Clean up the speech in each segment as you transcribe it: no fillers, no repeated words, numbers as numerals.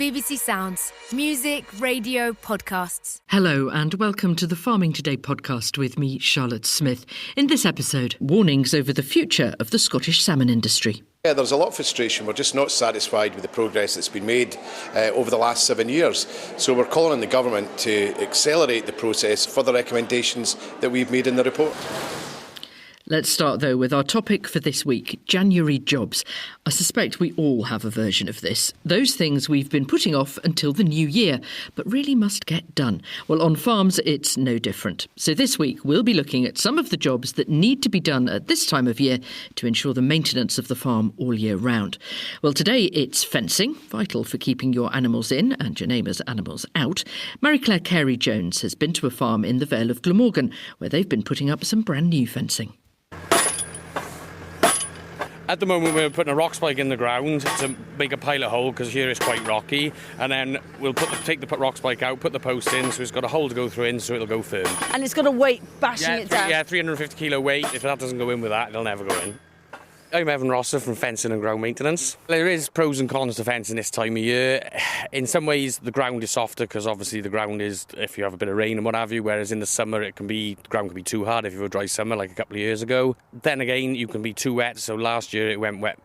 BBC Sounds. Music, radio, podcasts. Hello and welcome to the Farming Today podcast with me, Charlotte Smith. In this episode, warnings over the future of the Scottish salmon industry. Yeah, there's a lot of frustration. We're just not satisfied with the progress that's been made over the last 7 years. So we're calling on the government to accelerate the process for the recommendations that we've made in the report. Let's start, though, with our topic for this week, January jobs. I suspect we all have a version of this. Those things we've been putting off until the new year, but really must get done. Well, on farms, it's no different. So this week, we'll be looking at some of the jobs that need to be done at this time of year to ensure the maintenance of the farm all year round. Well, today it's fencing, vital for keeping your animals in and your neighbours' animals out. Mary-Claire Carey-Jones has been to a farm in the Vale of Glamorgan, where they've been putting up some brand new fencing. At the moment we're putting a rock spike in the ground to make a pilot hole because here it's quite rocky, and then we'll take the rock spike out, put the post in so it's got a hole to go through in so it'll go firm. And it's got a weight bashing it down? Yeah, 350 kilo weight. If that doesn't go in with that, it'll never go in. I'm Evan Rosser from Fencing and Ground Maintenance. There is pros and cons to fencing this time of year. In some ways the ground is softer because obviously the ground is, if you have a bit of rain and what have you, whereas in the summer the ground can be too hard if you have a dry summer like a couple of years ago. Then again you can be too wet, so last year it went wet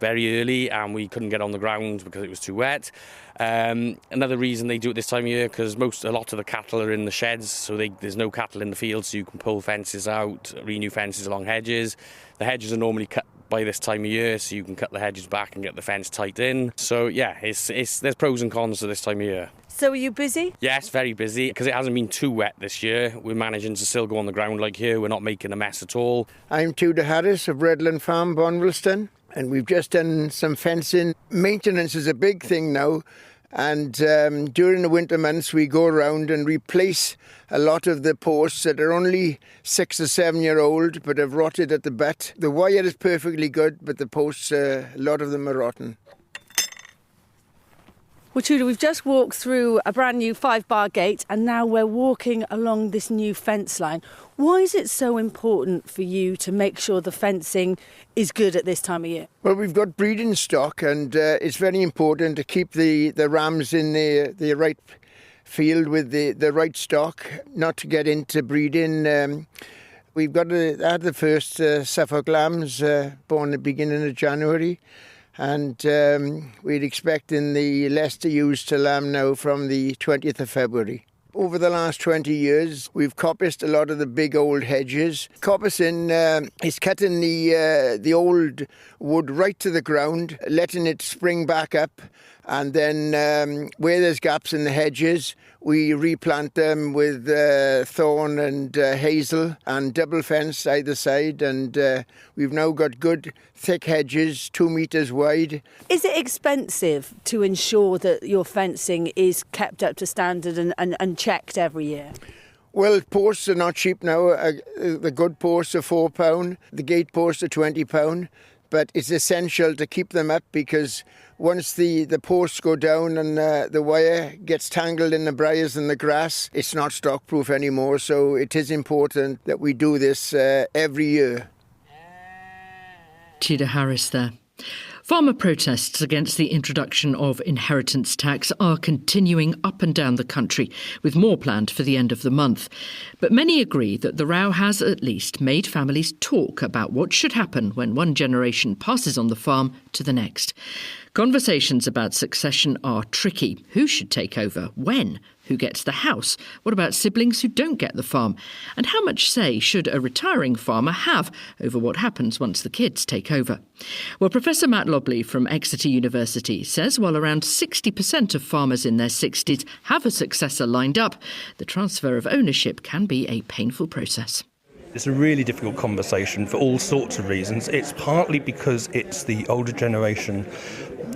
very early and we couldn't get on the ground because it was too wet. Another reason they do it this time of year because a lot of the cattle are in the sheds, so there's no cattle in the field, so you can pull fences out, renew fences along hedges. The hedges are normally cut by this time of year, so you can cut the hedges back and get the fence tight in. So yeah, there's pros and cons to this time of year. So are you busy? Yes, very busy, because it hasn't been too wet this year. We're managing to still go on the ground like here. We're not making a mess at all. I'm Tudor Harris of Redland Farm, Bonwellston, and we've just done some fencing. Maintenance is a big thing now, and during the winter months we go around and replace a lot of the posts that are only 6 or 7 year old but have rotted at the butt. The wire is perfectly good, but the posts, a lot of them are rotten. Well, Tudor, we've just walked through a brand new 5-bar gate and now we're walking along this new fence line. Why is it so important for you to make sure the fencing is good at this time of year? Well, we've got breeding stock, and it's very important to keep the rams in the right field with the right stock, not to get into breeding. We've got had the first Suffolk lambs born at the beginning of January. And we're expecting the Leicester ewes to lamb now from the 20th of February. Over the last 20 years, we've coppiced a lot of the big old hedges. Coppicing is cutting the old wood right to the ground, letting it spring back up, and then where there's gaps in the hedges, we replant them with thorn and hazel and double fence either side, and we've now got good thick hedges, 2 metres wide. Is it expensive to ensure that your fencing is kept up to standard and checked every year? Well, posts are not cheap now. The good posts are £4, the gate posts are £20, but it's essential to keep them up because once the posts go down and the wire gets tangled in the briars and the grass, it's not stock-proof anymore. So it is important that we do this every year. Tudor Harris there. Farmer protests against the introduction of inheritance tax are continuing up and down the country, with more planned for the end of the month. But many agree that the row has at least made families talk about what should happen when one generation passes on the farm to the next. Conversations about succession are tricky. Who should take over? When? Who gets the house? What about siblings who don't get the farm? And how much say should a retiring farmer have over what happens once the kids take over? Well, Professor Matt Lobley from Exeter University says while around 60% of farmers in their 60s have a successor lined up, the transfer of ownership can be a painful process. It's a really difficult conversation for all sorts of reasons. It's partly because it's the older generation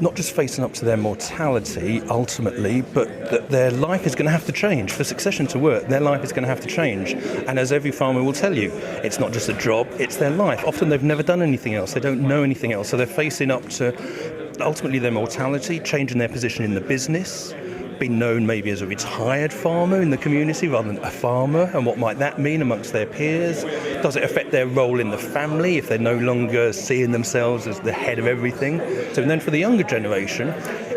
not just facing up to their mortality ultimately, but that their life is going to have to change. For succession to work, their life is going to have to change. And as every farmer will tell you, it's not just a job, it's their life. Often they've never done anything else, they don't know anything else, so they're facing up to ultimately their mortality, changing their position in the business, being known maybe as a retired farmer in the community rather than a farmer, and what might that mean amongst their peers. The Does it affect their role in the family if they're no longer seeing themselves as the head of everything? So then for the younger generation,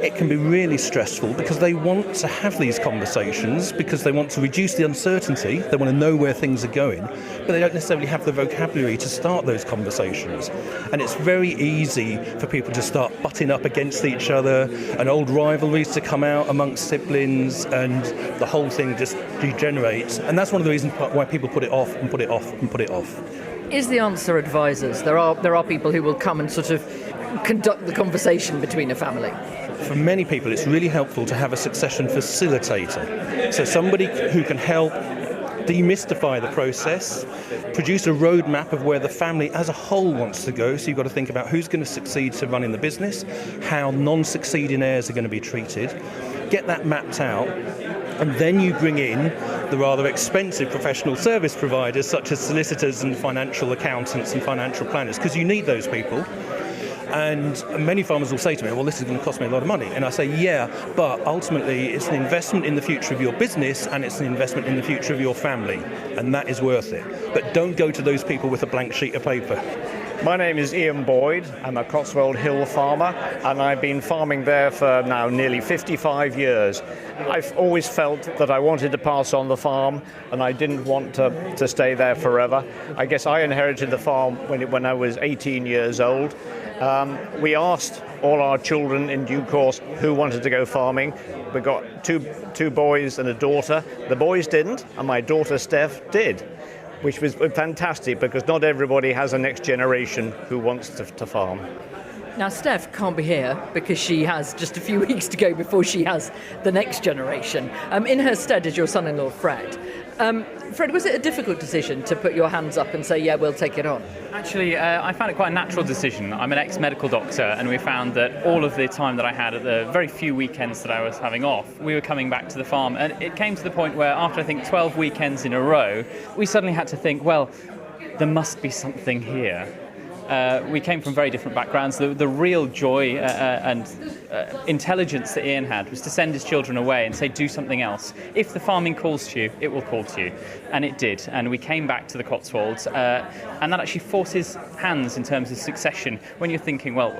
it can be really stressful because they want to have these conversations, because they want to reduce the uncertainty, they want to know where things are going, but they don't necessarily have the vocabulary to start those conversations. And it's very easy for people to start butting up against each other and old rivalries to come out amongst siblings, and the whole thing just degenerates. And that's one of the reasons why people put it off and put it off and put it off. Is the answer advisors? There are people who will come and sort of conduct the conversation between a family. For many people, it's really helpful to have a succession facilitator. So somebody who can help demystify the process, produce a roadmap of where the family as a whole wants to go. So you've got to think about who's going to succeed to running the business, how non-succeeding heirs are going to be treated, get that mapped out, and then you bring in the rather expensive professional service providers such as solicitors and financial accountants and financial planners, because you need those people. And many farmers will say to me, well, this is going to cost me a lot of money. And I say, yeah, but ultimately it's an investment in the future of your business, and it's an investment in the future of your family, and that is worth it. But don't go to those people with a blank sheet of paper. My name is Ian Boyd. I'm a Cotswold Hill farmer, and I've been farming there for now nearly 55 years. I've always felt that I wanted to pass on the farm, and I didn't want to stay there forever. I guess I inherited the farm when I was 18 years old. We asked all our children in due course who wanted to go farming. We got two boys and a daughter. The boys didn't, and my daughter Steph did, which was fantastic because not everybody has a next generation who wants to farm. Now, Steph can't be here because she has just a few weeks to go before she has the next generation. In her stead is your son-in-law, Fred. Fred, was it a difficult decision to put your hands up and say, yeah, we'll take it on? Actually, I found it quite a natural decision. I'm an ex-medical doctor, and we found that all of the time that I had at the very few weekends that I was having off, we were coming back to the farm. And it came to the point where after, I think, 12 weekends in a row, we suddenly had to think, well, there must be something here. We came from very different backgrounds. The real joy and intelligence that Ian had was to send his children away and say, do something else. If the farming calls to you, it will call to you. And it did. And we came back to the Cotswolds. And that actually forces hands in terms of succession. When you're thinking, well,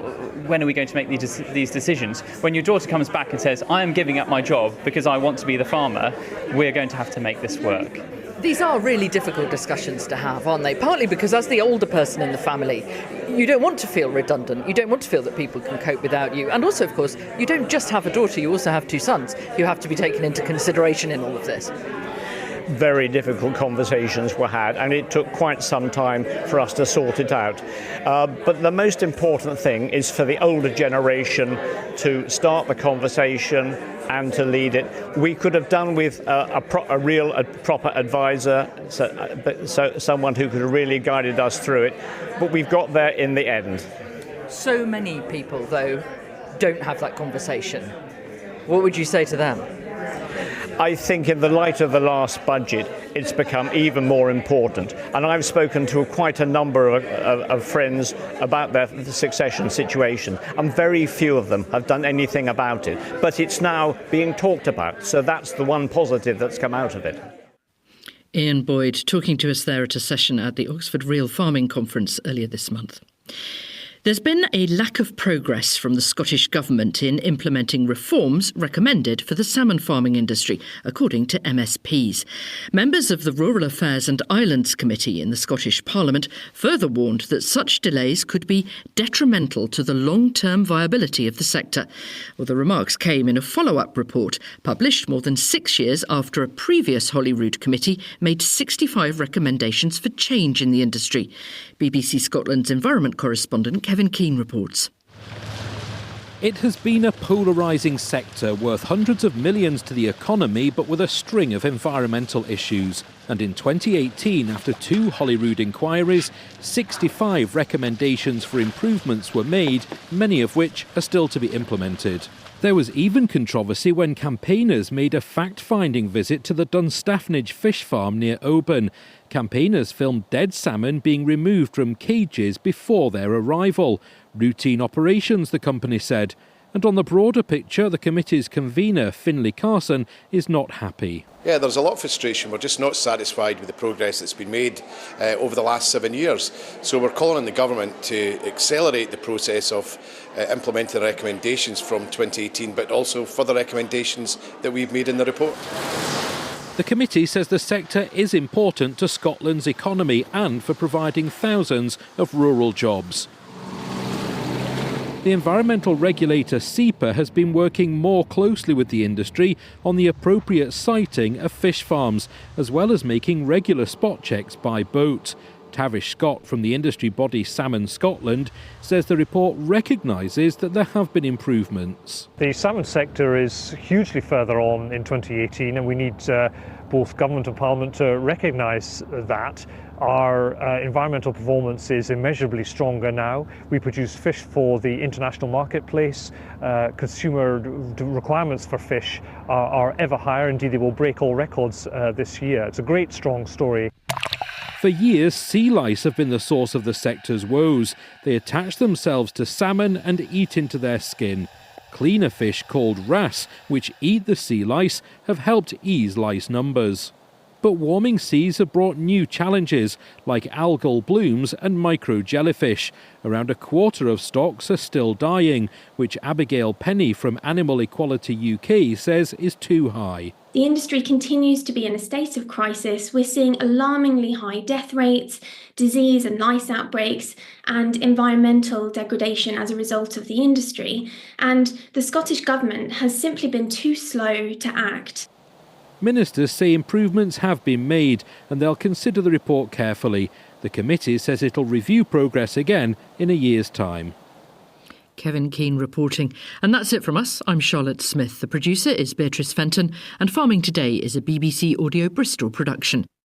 when are we going to make these decisions? When your daughter comes back and says, I am giving up my job because I want to be the farmer, we're going to have to make this work. These are really difficult discussions to have, aren't they? Partly because as the older person in the family, you don't want to feel redundant. You don't want to feel that people can cope without you. And also, of course, you don't just have a daughter, you also have two sons who have to be taken into consideration in all of this. Very difficult conversations were had, and it took quite some time for us to sort it out. But the most important thing is for the older generation to start the conversation and to lead it. We could have done with a proper advisor, so someone who could have really guided us through it, but we've got there in the end. So many people, though, don't have that conversation. What would you say to them? I think in the light of the last budget, it's become even more important. And I've spoken to quite a number of friends about their succession situation, and very few of them have done anything about it. But it's now being talked about, so that's the one positive that's come out of it. Ian Boyd talking to us there at a session at the Oxford Real Farming Conference earlier this month. There's been a lack of progress from the Scottish Government in implementing reforms recommended for the salmon farming industry, according to MSPs. Members of the Rural Affairs and Islands Committee in the Scottish Parliament further warned that such delays could be detrimental to the long-term viability of the sector. Well, the remarks came in a follow-up report published more than 6 years after a previous Holyrood committee made 65 recommendations for change in the industry. BBC Scotland's environment correspondent Kevin Keane reports. It has been a polarising sector worth hundreds of millions to the economy, but with a string of environmental issues. And in 2018, after 2 Holyrood inquiries, 65 recommendations for improvements were made, many of which are still to be implemented. There was even controversy when campaigners made a fact-finding visit to the Dunstaffnage fish farm near Oban. Campaigners filmed dead salmon being removed from cages before their arrival. Routine operations, the company said. And on the broader picture, the committee's convener, Finlay Carson, is not happy. Yeah, there's a lot of frustration. We're just not satisfied with the progress that's been made over the last 7 years. So we're calling on the government to accelerate the process of implementing the recommendations from 2018, but also further recommendations that we've made in the report. The committee says the sector is important to Scotland's economy and for providing thousands of rural jobs. The environmental regulator SEPA has been working more closely with the industry on the appropriate siting of fish farms, as well as making regular spot checks by boat. Tavish Scott from the industry body Salmon Scotland says the report recognises that there have been improvements. The salmon sector is hugely further on in 2018, and we need both government and parliament to recognise that. Our environmental performance is immeasurably stronger now. We produce fish for the international marketplace. Consumer requirements for fish are ever higher. Indeed, they will break all records this year. It's a great, strong story. For years, sea lice have been the source of the sector's woes. They attach themselves to salmon and eat into their skin. Cleaner fish called wrasse, which eat the sea lice, have helped ease lice numbers. But warming seas have brought new challenges, like algal blooms and micro jellyfish. Around a quarter of stocks are still dying, which Abigail Penny from Animal Equality UK says is too high. The industry continues to be in a state of crisis. We're seeing alarmingly high death rates, disease and lice outbreaks, and environmental degradation as a result of the industry. And the Scottish Government has simply been too slow to act. Ministers say improvements have been made and they'll consider the report carefully. The committee says it'll review progress again in a year's time. Kevin Keane reporting. And that's it from us. I'm Charlotte Smith. The producer is Beatrice Fenton. And Farming Today is a BBC Audio Bristol production.